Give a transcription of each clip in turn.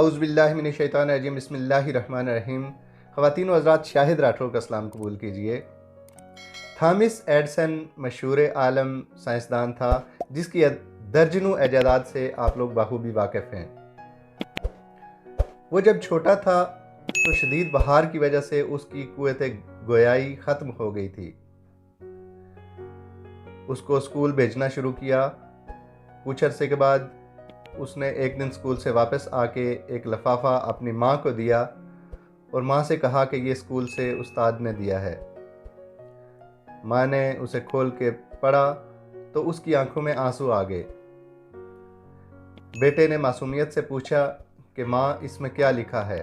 اعوذ باللہ من الشیطان الرجیم، بسم اللہ الرحمن الرحیم۔ خواتین و حضرات، شاہد راٹھور کا اسلام قبول کیجئے۔ تھامس ایڈسن مشہور عالم سائنسدان تھا جس کی درجنوں ایجادات سے آپ لوگ بخوبی واقف ہیں۔ وہ جب چھوٹا تھا تو شدید بہار کی وجہ سے اس کی قوت گویائی ختم ہو گئی تھی۔ اس کو اسکول بھیجنا شروع کیا۔ کچھ عرصے کے بعد اس نے ایک دن اسکول سے واپس آ کے ایک لفافہ اپنی ماں کو دیا اور ماں سے کہا کہ یہ اسکول سے استاد نے دیا ہے۔ ماں نے اسے کھول کے پڑھا تو اس کی آنکھوں میں آنسو آ گئے۔ بیٹے نے معصومیت سے پوچھا کہ ماں اس میں کیا لکھا ہے؟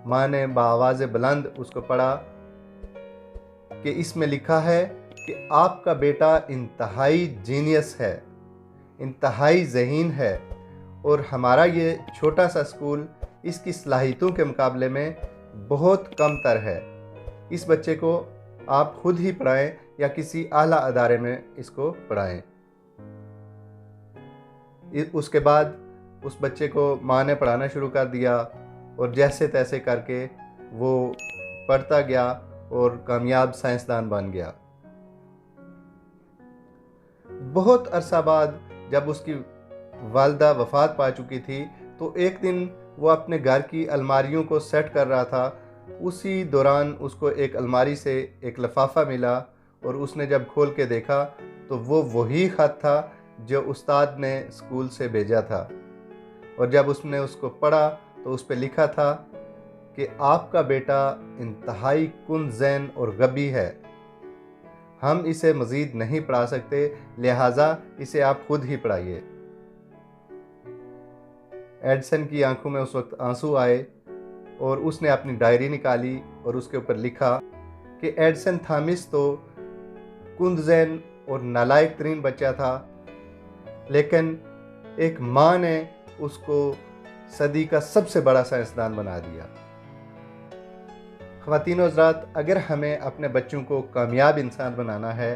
ماں نے بآواز بلند اس کو پڑھا کہ اس میں لکھا ہے کہ آپ کا بیٹا انتہائی جینیس ہے، انتہائی ذہین ہے، اور ہمارا یہ چھوٹا سا اسکول اس کی صلاحیتوں کے مقابلے میں بہت کم تر ہے۔ اس بچے کو آپ خود ہی پڑھائیں یا کسی اعلیٰ ادارے میں اس کو پڑھائیں۔ اس کے بعد اس بچے کو ماں نے پڑھانا شروع کر دیا اور جیسے تیسے کر کے وہ پڑھتا گیا اور کامیاب سائنسدان بن گیا۔ بہت عرصہ بعد جب اس کی والدہ وفات پا چکی تھی تو ایک دن وہ اپنے گھر کی الماریوں کو سیٹ کر رہا تھا۔ اسی دوران اس کو ایک الماری سے ایک لفافہ ملا اور اس نے جب کھول کے دیکھا تو وہ وہی خط تھا جو استاد نے اسکول سے بھیجا تھا، اور جب اس نے اس کو پڑھا تو اس پہ لکھا تھا کہ آپ کا بیٹا انتہائی کن ذہن اور غبی ہے، ہم اسے مزید نہیں پڑھا سکتے، لہٰذا اسے آپ خود ہی پڑھائیے۔ ایڈسن کی آنکھوں میں اس وقت آنسو آئے اور اس نے اپنی ڈائری نکالی اور اس کے اوپر لکھا کہ ایڈسن تھامس تو کند ذہن اور نالائق ترین بچہ تھا، لیکن ایک ماں نے اس کو صدی کا سب سے بڑا سائنسدان بنا دیا۔ خواتین و حضرات، اگر ہمیں اپنے بچوں کو کامیاب انسان بنانا ہے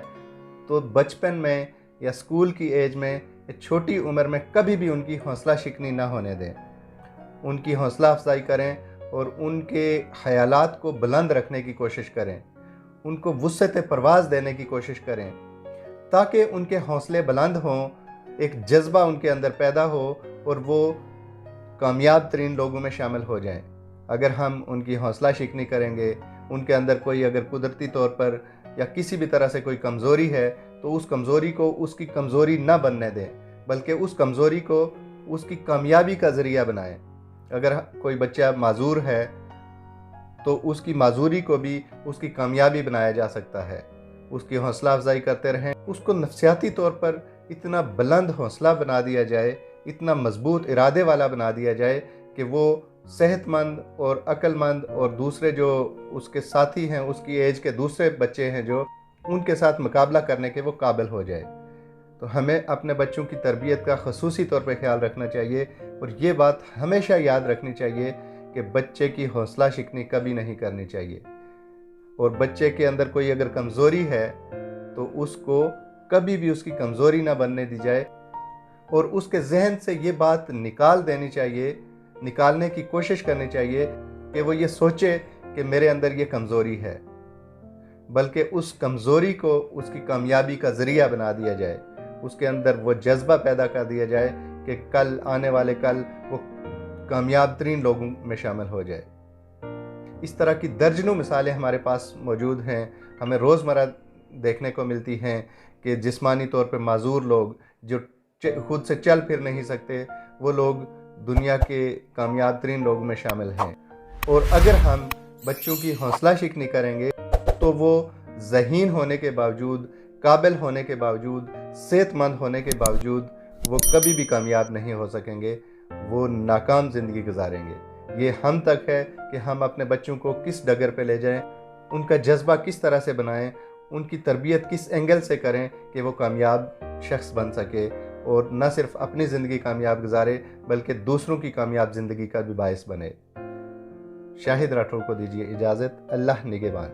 تو بچپن میں یا اسکول کی ایج میں یا چھوٹی عمر میں کبھی بھی ان کی حوصلہ شکنی نہ ہونے دیں۔ ان کی حوصلہ افزائی کریں اور ان کے خیالات کو بلند رکھنے کی کوشش کریں، ان کو وسعت پرواز دینے کی کوشش کریں تاکہ ان کے حوصلے بلند ہوں، ایک جذبہ ان کے اندر پیدا ہو اور وہ کامیاب ترین لوگوں میں شامل ہو جائیں۔ اگر ہم ان کی حوصلہ شکنی کریں گے، ان کے اندر کوئی اگر قدرتی طور پر یا کسی بھی طرح سے کوئی کمزوری ہے تو اس کمزوری کو اس کی کمزوری نہ بننے دیں، بلکہ اس کمزوری کو اس کی کامیابی کا ذریعہ بنائیں۔ اگر کوئی بچہ معذور ہے تو اس کی معذوری کو بھی اس کی کامیابی بنایا جا سکتا ہے۔ اس کی حوصلہ افزائی کرتے رہیں، اس کو نفسیاتی طور پر اتنا بلند حوصلہ بنا دیا جائے، اتنا مضبوط ارادے والا بنا دیا جائے کہ وہ صحت مند اور عقل مند اور دوسرے جو اس کے ساتھی ہیں، اس کی ایج کے دوسرے بچے ہیں جو ان کے ساتھ مقابلہ کرنے کے وہ قابل ہو جائے۔ تو ہمیں اپنے بچوں کی تربیت کا خصوصی طور پہ خیال رکھنا چاہیے اور یہ بات ہمیشہ یاد رکھنی چاہیے کہ بچے کی حوصلہ شکنی کبھی نہیں کرنی چاہیے، اور بچے کے اندر کوئی اگر کمزوری ہے تو اس کو کبھی بھی اس کی کمزوری نہ بننے دی جائے، اور اس کے ذہن سے یہ بات نکال دینی چاہیے، نکالنے کی کوشش کرنی چاہیے کہ وہ یہ سوچے کہ میرے اندر یہ کمزوری ہے، بلکہ اس کمزوری کو اس کی کامیابی کا ذریعہ بنا دیا جائے، اس کے اندر وہ جذبہ پیدا کر دیا جائے کہ کل آنے والے کل وہ کامیاب ترین لوگوں میں شامل ہو جائے۔ اس طرح کی درجنوں مثالیں ہمارے پاس موجود ہیں، ہمیں روزمرہ دیکھنے کو ملتی ہیں کہ جسمانی طور پہ معذور لوگ جو خود سے چل پھر نہیں سکتے، وہ لوگ دنیا کے کامیاب ترین لوگوں میں شامل ہیں۔ اور اگر ہم بچوں کی حوصلہ شکنی کریں گے تو وہ ذہین ہونے کے باوجود، قابل ہونے کے باوجود، صحت مند ہونے کے باوجود وہ کبھی بھی کامیاب نہیں ہو سکیں گے، وہ ناکام زندگی گزاریں گے۔ یہ ہم تک ہے کہ ہم اپنے بچوں کو کس ڈگر پہ لے جائیں، ان کا جذبہ کس طرح سے بنائیں، ان کی تربیت کس اینگل سے کریں کہ وہ کامیاب شخص بن سکے اور نہ صرف اپنی زندگی کامیاب گزارے بلکہ دوسروں کی کامیاب زندگی کا بھی باعث بنے۔ شاہد راٹھور کو دیجیے اجازت۔ اللہ نگہبان۔